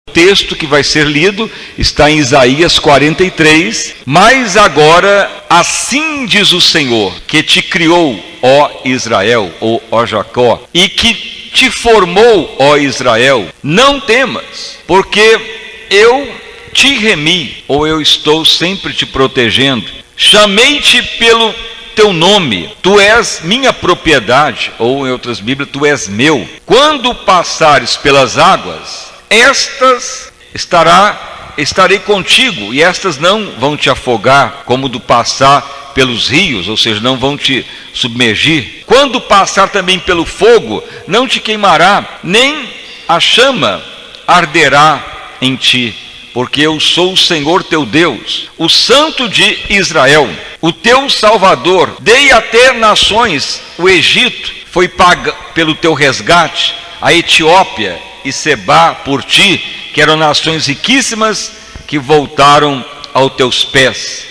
O texto que vai ser lido está em Isaías 43. Mas agora, assim diz o Senhor, que te criou, ó Israel, ou ó Jacó, e que te formou, ó Israel, não temas, porque eu te remi, ou eu estou sempre te protegendo. Chamei-te pelo teu nome, tu és minha propriedade, ou em outras Bíblias, tu és meu. Quando passares pelas águas, estas estarei contigo, e estas não vão te afogar, como do passar pelos rios, ou seja, não vão te submergir. Quando passar também pelo fogo, não te queimará, nem a chama arderá em ti, porque eu sou o Senhor teu Deus, o Santo de Israel, o teu Salvador. Dei até nações, o Egito foi pago pelo teu resgate, a Etiópia e Sebá por ti, que eram nações riquíssimas, que voltaram aos teus pés.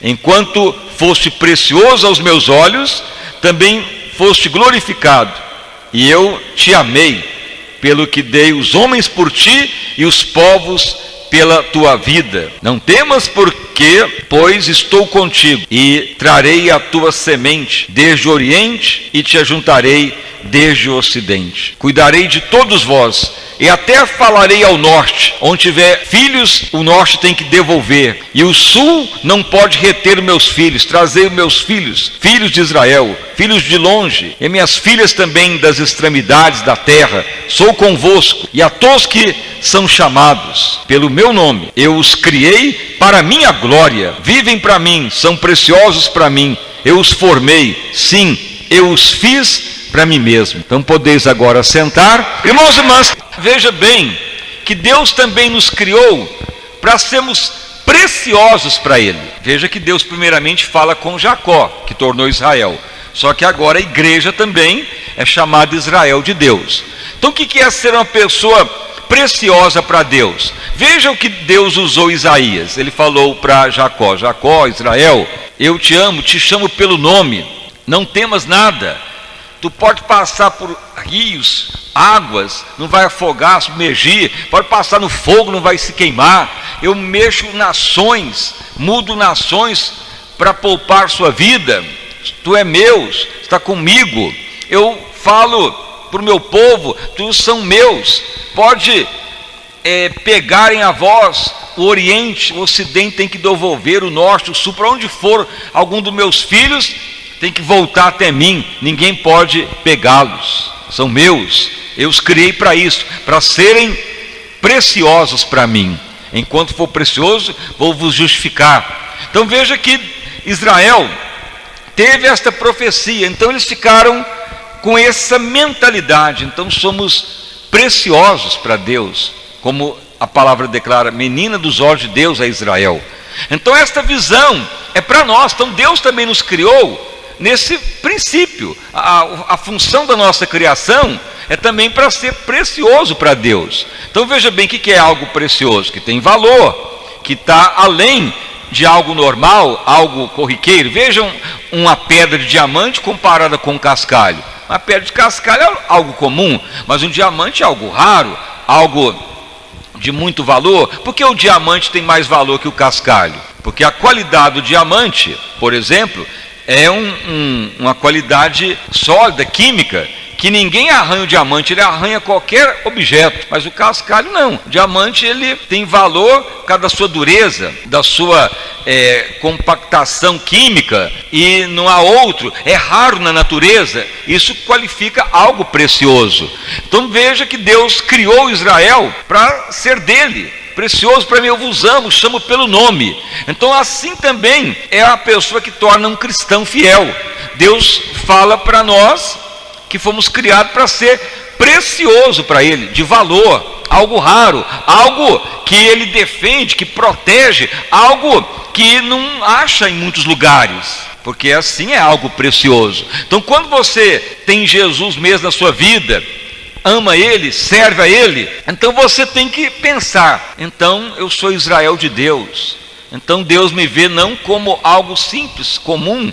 Enquanto foste precioso aos meus olhos, também foste glorificado, e eu te amei, pelo que dei os homens por ti e os povos pela tua vida. Não temas, porque, pois estou contigo, e trarei a tua semente desde o oriente, e te ajuntarei desde o ocidente. Cuidarei de todos vós, e até falarei ao norte. Onde tiver filhos, o norte tem que devolver, e o sul não pode reter meus filhos. Trazei meus filhos, filhos de Israel, filhos de longe, e minhas filhas também das extremidades da terra. Sou convosco, e a todos que são chamados pelo meu nome, eu os criei para a minha glória. Vivem para mim, são preciosos para mim. Eu os formei, sim, eu os fiz para mim mesmo. Então podeis agora sentar. Irmãos e irmãs, veja bem que Deus também nos criou para sermos preciosos para Ele. Veja que Deus primeiramente fala com Jacó, que tornou Israel. Só que agora a igreja também é chamada Israel de Deus. Então o que é ser uma pessoa preciosa para Deus? Veja o que Deus usou Isaías. Ele falou para Jacó: Jacó, Israel, eu te amo, te chamo pelo nome, não temas nada. Tu pode passar por rios, águas, não vai afogar, submergir. Pode passar no fogo, não vai se queimar. Eu mexo nações, mudo nações para poupar sua vida. Tu é meu, está comigo. Eu falo para o meu povo, tu são meus. Pode pegarem a voz, o oriente, o ocidente tem que devolver, o norte, o sul, para onde for algum dos meus filhos, tem que voltar até mim, ninguém pode pegá-los, são meus, eu os criei para isso, para serem preciosos para mim. Enquanto for precioso, vou vos justificar. Então veja que Israel teve esta profecia, então eles ficaram com essa mentalidade. Então somos preciosos para Deus, como a palavra declara, menina dos olhos de Deus é Israel. Então esta visão é para nós. Então Deus também nos criou nesse princípio. A função da nossa criação é também para ser precioso para Deus. Então veja bem o que é algo precioso, que tem valor, que está além de algo normal, algo corriqueiro. Vejam uma pedra de diamante comparada com um cascalho. Uma pedra de cascalho é algo comum, mas um diamante é algo raro, algo de muito valor. Por que o diamante tem mais valor que o cascalho? Porque a qualidade do diamante, por exemplo, é uma qualidade sólida, química, que ninguém arranha o diamante, ele arranha qualquer objeto, mas o cascalho não. O diamante, ele tem valor por causa da sua dureza, da sua compactação química, e não há outro, é raro na natureza, isso qualifica algo precioso. Então veja que Deus criou Israel para ser dele. Precioso para mim, eu vos amo, chamo pelo nome. Então assim também é a pessoa que torna um cristão fiel. Deus fala para nós que fomos criados para ser precioso para Ele, de valor, algo raro, algo que Ele defende, que protege, algo que não acha em muitos lugares, porque assim é algo precioso. Então quando você tem Jesus mesmo na sua vida, ama Ele, serve a Ele, então você tem que pensar, então eu sou Israel de Deus, então Deus me vê não como algo simples, comum,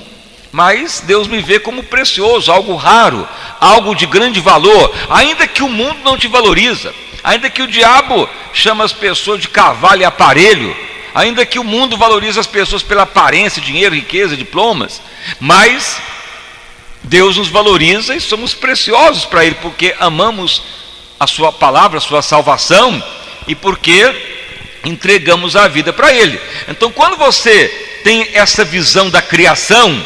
mas Deus me vê como precioso, algo raro, algo de grande valor, ainda que o mundo não te valoriza, Ainda que o diabo chama as pessoas de cavalo e aparelho, ainda que o mundo valorize as pessoas pela aparência, dinheiro, riqueza, diplomas, mas Deus nos valoriza e somos preciosos para Ele, porque amamos a sua palavra, a sua salvação, e porque entregamos a vida para Ele. Então, quando você tem essa visão da criação,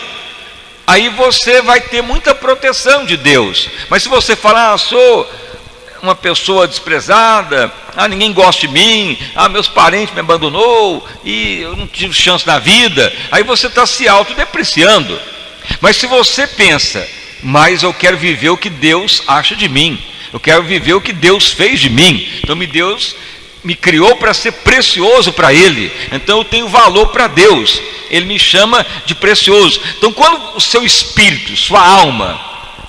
aí você vai ter muita proteção de Deus. Mas se você falar, sou uma pessoa desprezada, ninguém gosta de mim, meus parentes me abandonou e eu não tive chance na vida, aí você está se autodepreciando. Mas se você pensa, mas eu quero viver o que Deus acha de mim, eu quero viver o que Deus fez de mim, então Deus me criou para ser precioso para Ele, então eu tenho valor para Deus, Ele me chama de precioso. Então, quando o seu espírito, sua alma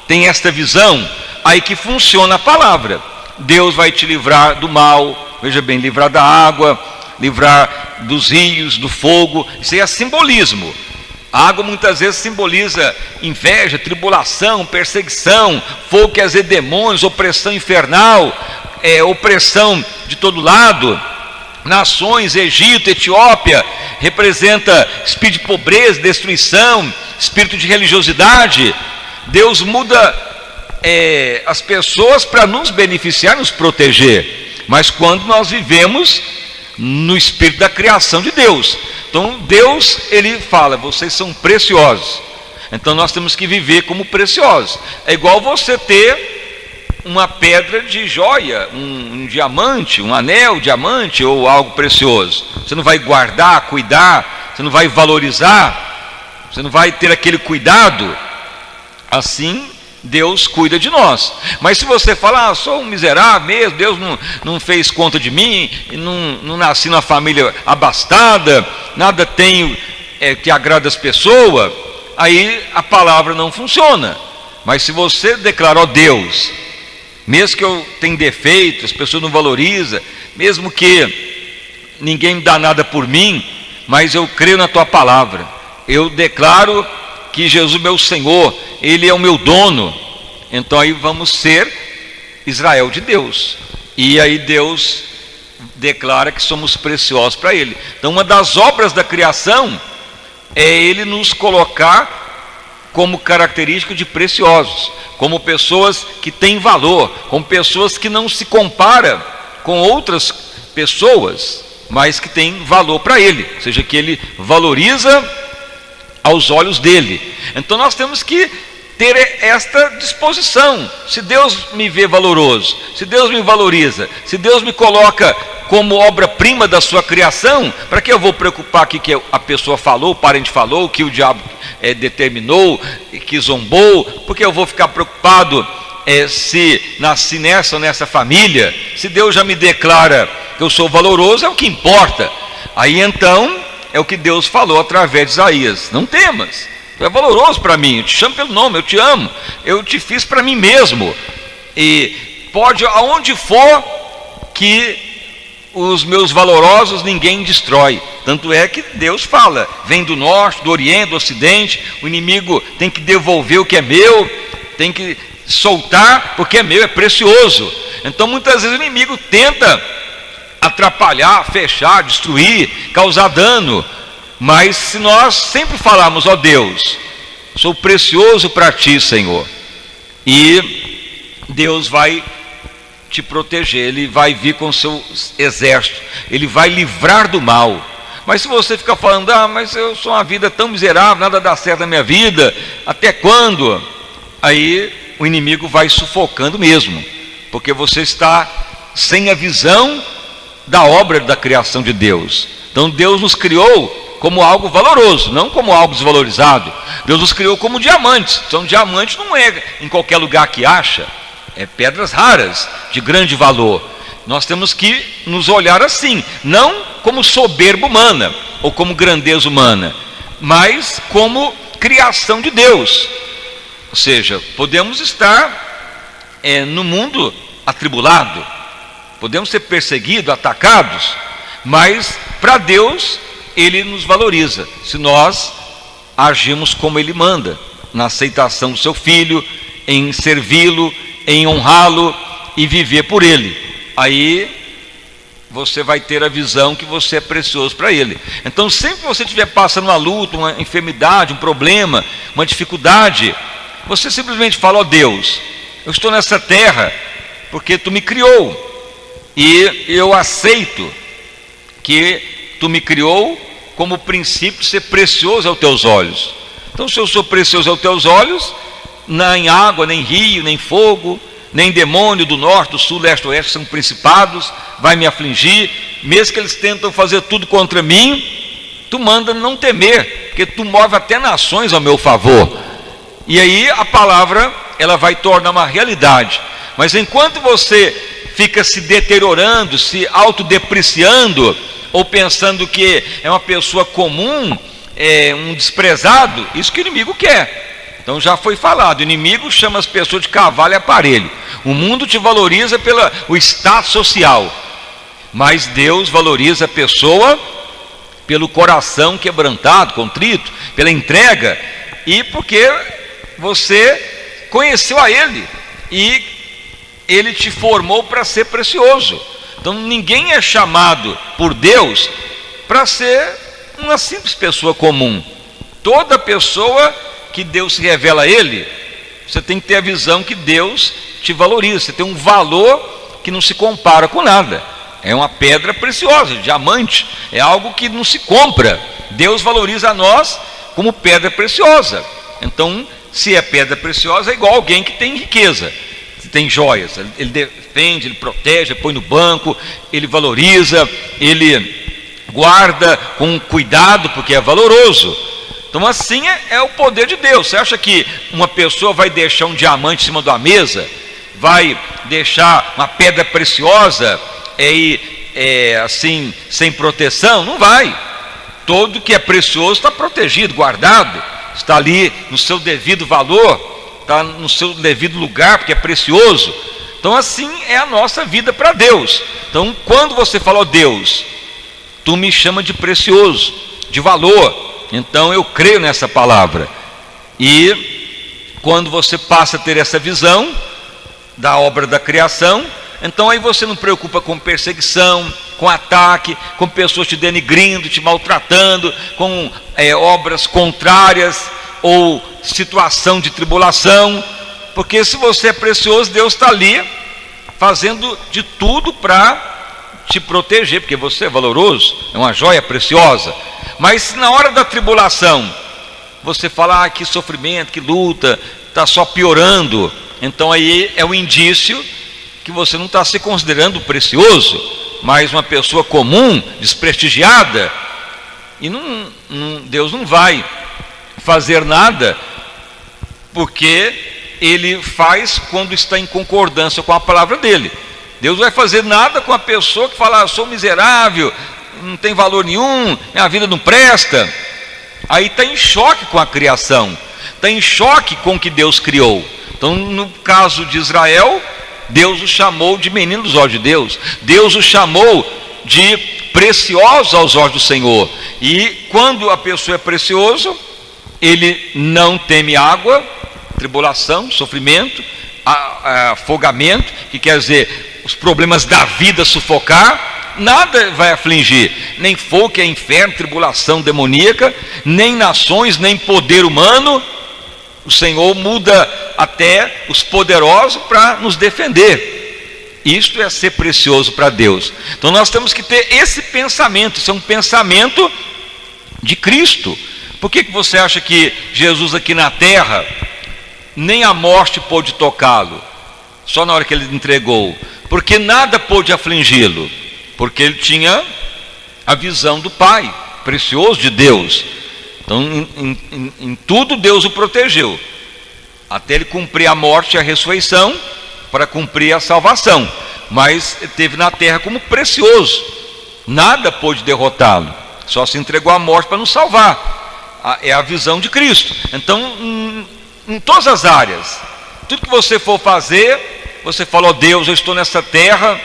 tem esta visão, aí que funciona a palavra. Deus vai te livrar do mal, veja bem, livrar da água, livrar dos rios, do fogo. Isso aí é simbolismo. A água muitas vezes simboliza inveja, tribulação, perseguição, fogo que quer dizer demônios, opressão infernal, opressão de todo lado. Nações, Egito, Etiópia, representa espírito de pobreza, destruição, espírito de religiosidade. Deus muda as pessoas para nos beneficiar, nos proteger, mas quando nós vivemos no espírito da criação de Deus, então Deus, Ele fala, vocês são preciosos, então nós temos que viver como preciosos. É igual você ter uma pedra de joia, um diamante, um anel diamante ou algo precioso. Você não vai guardar, cuidar, você não vai valorizar, você não vai ter aquele cuidado. Assim Deus cuida de nós. Mas se você falar, sou um miserável mesmo, Deus não fez conta de mim, não nasci numa família abastada, nada tenho que agrada as pessoas, aí a palavra não funciona. Mas se você declarar, Deus, mesmo que eu tenha defeitos, as pessoas não valorizam, mesmo que ninguém me dá nada por mim, mas eu creio na tua palavra, eu declaro que Jesus, meu Senhor, Ele é o meu dono, então aí vamos ser Israel de Deus, e aí Deus declara que somos preciosos para Ele. Então uma das obras da criação é Ele nos colocar como característica de preciosos, como pessoas que têm valor, como pessoas que não se comparam com outras pessoas, mas que têm valor para Ele, ou seja, que Ele valoriza aos olhos dele. Então nós temos que ter esta disposição. Se Deus me vê valoroso, se Deus me valoriza, se Deus me coloca como obra-prima da sua criação, para que eu vou preocupar aqui que a pessoa falou, o parente falou, que o diabo determinou, que zombou? Porque eu vou ficar preocupado se nasci nessa ou nessa família? Se Deus já me declara que eu sou valoroso, é o que importa. Aí então é o que Deus falou através de Isaías: não temas, tu é valoroso para mim, eu te chamo pelo nome, eu te amo, eu te fiz para mim mesmo, e pode aonde for que os meus valorosos ninguém destrói. Tanto é que Deus fala, vem do norte, do oriente, do ocidente, o inimigo tem que devolver o que é meu, tem que soltar porque é meu, é precioso. Então muitas vezes o inimigo tenta atrapalhar, fechar, destruir, causar dano, mas se nós sempre falarmos: ó Deus, sou precioso para ti, Senhor, e Deus vai te proteger, Ele vai vir com o seu exército, Ele vai livrar do mal. Mas se você ficar falando: mas eu sou uma vida tão miserável, nada dá certo na minha vida, até quando? Aí o inimigo vai sufocando mesmo, porque você está sem a visão da obra da criação de Deus. Então Deus nos criou como algo valoroso, não como algo desvalorizado. Deus nos criou como diamantes. Então diamante não é em qualquer lugar que acha, é pedras raras, de grande valor. Nós temos que nos olhar assim, não como soberba humana, ou como grandeza humana, mas como criação de Deus. Ou seja, podemos estar no mundo atribulado, podemos ser perseguidos, atacados, mas para Deus Ele nos valoriza, se nós agimos como Ele manda, na aceitação do seu Filho, em servi-lo, em honrá-lo e viver por Ele. aí você vai ter a visão que você é precioso para Ele. Então, sempre que você estiver passando uma luta, uma enfermidade, um problema, uma dificuldade, você simplesmente fala: ó Deus, eu estou nessa terra porque Tu me criou, e eu aceito que Tu me criou como princípio de ser precioso aos Teus olhos. Então, se eu sou precioso aos Teus olhos, nem água, nem rio, nem fogo, nem demônio do norte, do sul, leste, oeste, são principados, vai me afligir. Mesmo que eles tentam fazer tudo contra mim, Tu manda não temer, porque Tu move até nações ao meu favor. E aí a palavra, ela vai tornar uma realidade. Mas enquanto você fica se deteriorando, se autodepreciando, ou pensando que é uma pessoa comum, um desprezado, isso que o inimigo quer. Então já foi falado, o inimigo chama as pessoas de cavalo e aparelho. O mundo te valoriza pelo status social, mas Deus valoriza a pessoa pelo coração quebrantado, contrito, pela entrega, e porque você conheceu a Ele, e Ele te formou para ser precioso. Então ninguém é chamado por Deus para ser uma simples pessoa comum. Toda pessoa que Deus se revela a Ele, você tem que ter a visão que Deus te valoriza. Você tem um valor que não se compara com nada. É uma pedra preciosa, diamante, é algo que não se compra. Deus valoriza a nós como pedra preciosa. Então, se é pedra preciosa, é igual alguém que tem riqueza, que tem joias. Ele defende, ele protege, ele põe no banco, ele valoriza, ele guarda com cuidado, porque é valoroso. Então, assim é o poder de Deus. Você acha que uma pessoa vai deixar um diamante em cima da mesa, vai deixar uma pedra preciosa assim, sem proteção? Não vai. Todo que é precioso está protegido, guardado, está ali no seu devido valor, está no seu devido lugar, porque é precioso. Então, assim é a nossa vida para Deus. Então, quando você fala: ó Deus, Tu me chama de precioso, de valor, então eu creio nessa palavra. E quando você passa a ter essa visão da obra da criação, então aí você não preocupa com perseguição, com ataque, com pessoas te denigrindo, te maltratando, com obras contrárias ou situação de tribulação, porque se você é precioso, Deus está ali fazendo de tudo para te proteger, porque você é valoroso, é uma joia preciosa. Mas se na hora da tribulação você fala: que sofrimento, que luta, está só piorando, então aí é um indício que você não está se considerando precioso, mas uma pessoa comum, desprestigiada. E Deus não vai fazer nada, porque Ele faz quando está em concordância com a palavra dele. Deus não vai fazer nada com a pessoa que fala: sou miserável, não tem valor nenhum, minha vida não presta. Aí está em choque com a criação, está em choque com o que Deus criou. Então, no caso de Israel, Deus o chamou de menino dos olhos de Deus. Deus o chamou de precioso aos olhos do Senhor. E quando a pessoa é precioso, ele não teme água, tribulação, sofrimento, afogamento, que quer dizer os problemas da vida sufocar, nada vai afligir, nem fogo, que é inferno, tribulação demoníaca, nem nações, nem poder humano. O Senhor muda até os poderosos para nos defender. Isto é ser precioso para Deus. Então nós temos que ter esse pensamento. Isso é um pensamento de Cristo. Por que você acha que Jesus aqui na terra, nem a morte pôde tocá-lo? Só na hora que ele entregou. Porque nada pôde afligi-lo, porque ele tinha a visão do Pai, precioso de Deus. Então em tudo Deus o protegeu, até ele cumprir a morte e a ressurreição, para cumprir a salvação. Mas ele esteve na terra como precioso, nada pôde derrotá-lo, só se entregou à morte para nos salvar. É a visão de Cristo. Então em todas as áreas, tudo que você for fazer, você fala: ó Deus, eu estou nessa terra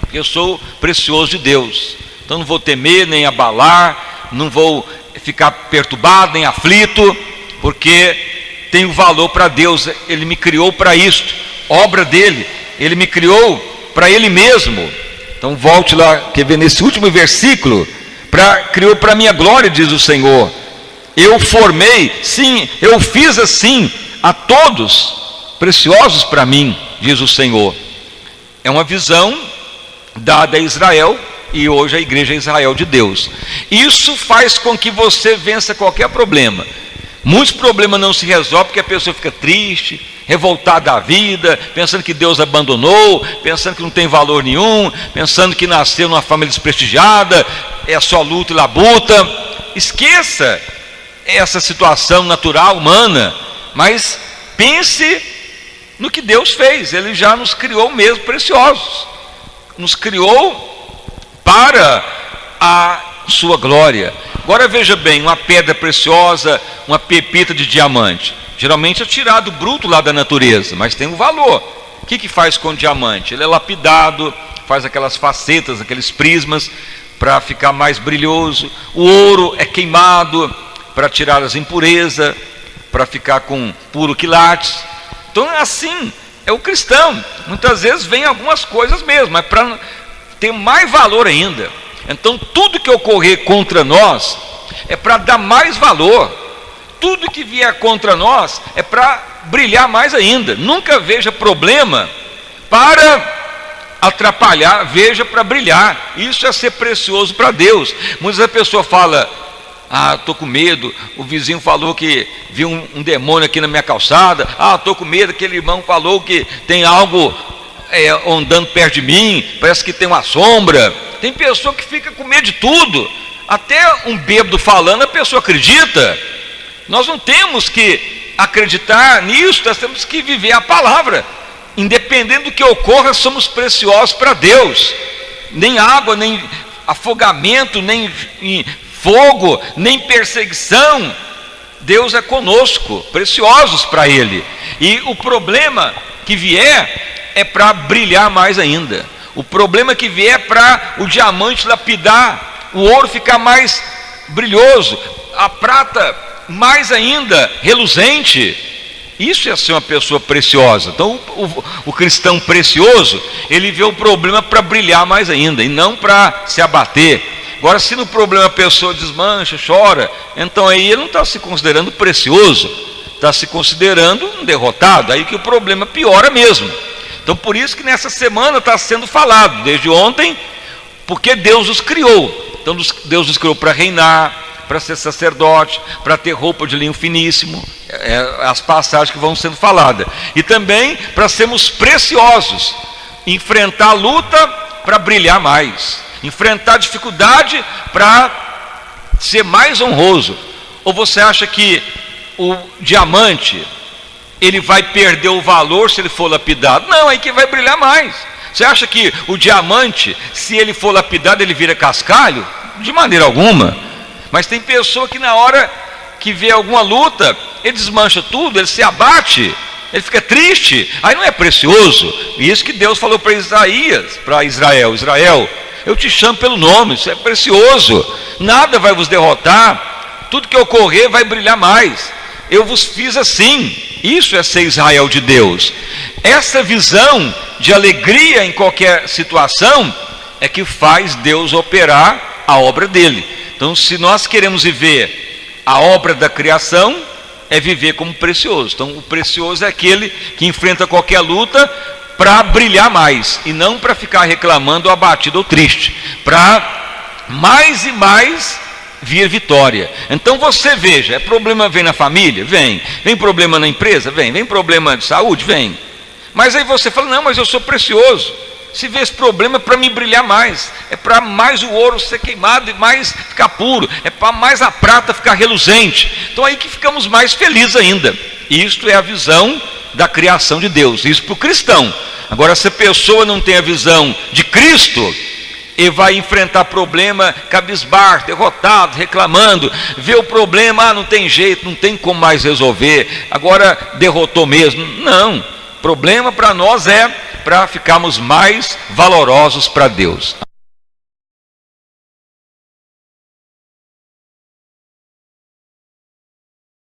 porque eu sou precioso de Deus. Então não vou temer, nem abalar, não vou ficar perturbado, nem aflito, porque tenho valor para Deus. Ele me criou para isto, obra dele. Ele me criou para Ele mesmo. Então volte lá, quer ver, nesse último versículo, criou para minha glória, diz o Senhor. Eu formei, sim, eu fiz assim a todos preciosos para mim, diz o Senhor. É uma visão dada a Israel, e hoje a igreja é Israel de Deus. Isso faz com que você vença qualquer problema. Muitos problemas não se resolvem porque a pessoa fica triste, revoltada da vida, pensando que Deus abandonou, pensando que não tem valor nenhum, pensando que nasceu numa família desprestigiada, é só luta e labuta. Esqueça essa situação natural, humana, mas pense no que Deus fez. Ele já nos criou mesmo preciosos, nos criou para a sua glória. Agora veja bem, uma pedra preciosa, uma pepita de diamante, geralmente é tirado bruto lá da natureza, mas tem um valor. O que faz com o diamante? Ele é lapidado, faz aquelas facetas, aqueles prismas, para ficar mais brilhoso. O ouro é queimado para tirar as impurezas, para ficar com puro quilates. Então assim é o cristão. Muitas vezes vem algumas coisas mesmo, mas para ter mais valor ainda. Então tudo que ocorrer contra nós é para dar mais valor. Tudo que vier contra nós é para brilhar mais ainda. Nunca veja problema para atrapalhar, veja para brilhar. Isso é ser precioso para Deus. Muitas vezes a pessoa fala: estou com medo, o vizinho falou que viu um demônio aqui na minha calçada. Estou com medo, aquele irmão falou que tem algo andando perto de mim, parece que tem uma sombra. Tem pessoa que fica com medo de tudo, até um bêbado falando a pessoa acredita. Nós não temos que acreditar nisso, nós temos que viver a palavra. Independente do que ocorra, somos preciosos para Deus. Nem água, nem afogamento, nem fogo, nem perseguição, Deus é conosco, preciosos para Ele. E o problema que vier é para brilhar mais ainda. O problema que vier é para o diamante lapidar, o ouro ficar mais brilhoso, a prata mais ainda reluzente. Isso é ser uma pessoa preciosa. Então o cristão precioso, ele vê o problema para brilhar mais ainda, e não para se abater. Agora, se no problema a pessoa desmancha, chora, então aí ele não está se considerando precioso, está se considerando um derrotado. Aí que o problema piora mesmo. Então por isso que nessa semana está sendo falado, desde ontem, porque Deus os criou. Então Deus os criou para reinar, para ser sacerdote, para ter roupa de linho finíssimo, as passagens que vão sendo faladas. E também para sermos preciosos, enfrentar a luta para brilhar mais, enfrentar a dificuldade para ser mais honroso. Ou você acha que o diamante, ele vai perder o valor se ele for lapidado? Não, aí que vai brilhar mais. Você acha que o diamante, se ele for lapidado, ele vira cascalho? De maneira alguma. Mas tem pessoa que na hora que vê alguma luta, ele desmancha tudo, ele se abate, ele fica triste, aí não é precioso. E isso que Deus falou para Isaías, para Israel: Israel, eu te chamo pelo nome, isso é precioso, nada vai vos derrotar, tudo que ocorrer vai brilhar mais. Eu vos fiz assim. Isso é ser Israel de Deus. Essa visão de alegria em qualquer situação é que faz Deus operar a obra dele. Então, se nós queremos viver a obra da criação, é viver como precioso. Então, o precioso é aquele que enfrenta qualquer luta para brilhar mais, e não para ficar reclamando, abatido ou triste, para mais e mais vir vitória. Então você veja, problema vem na família? Vem problema na empresa? Vem problema de saúde? Vem. Mas aí você fala: não, mas eu sou precioso. Se vê esse problema, é para me brilhar mais, é para mais o ouro ser queimado e mais ficar puro, é para mais a prata ficar reluzente. Então aí que ficamos mais felizes ainda. Isto é a visão da criação de Deus, isso para o cristão. Agora, se a pessoa não tem a visão de Cristo, e vai enfrentar problema cabisbaixo, derrotado, reclamando, vê o problema, não tem jeito, não tem como mais resolver, agora derrotou mesmo. Não, problema para nós é para ficarmos mais valorosos para Deus.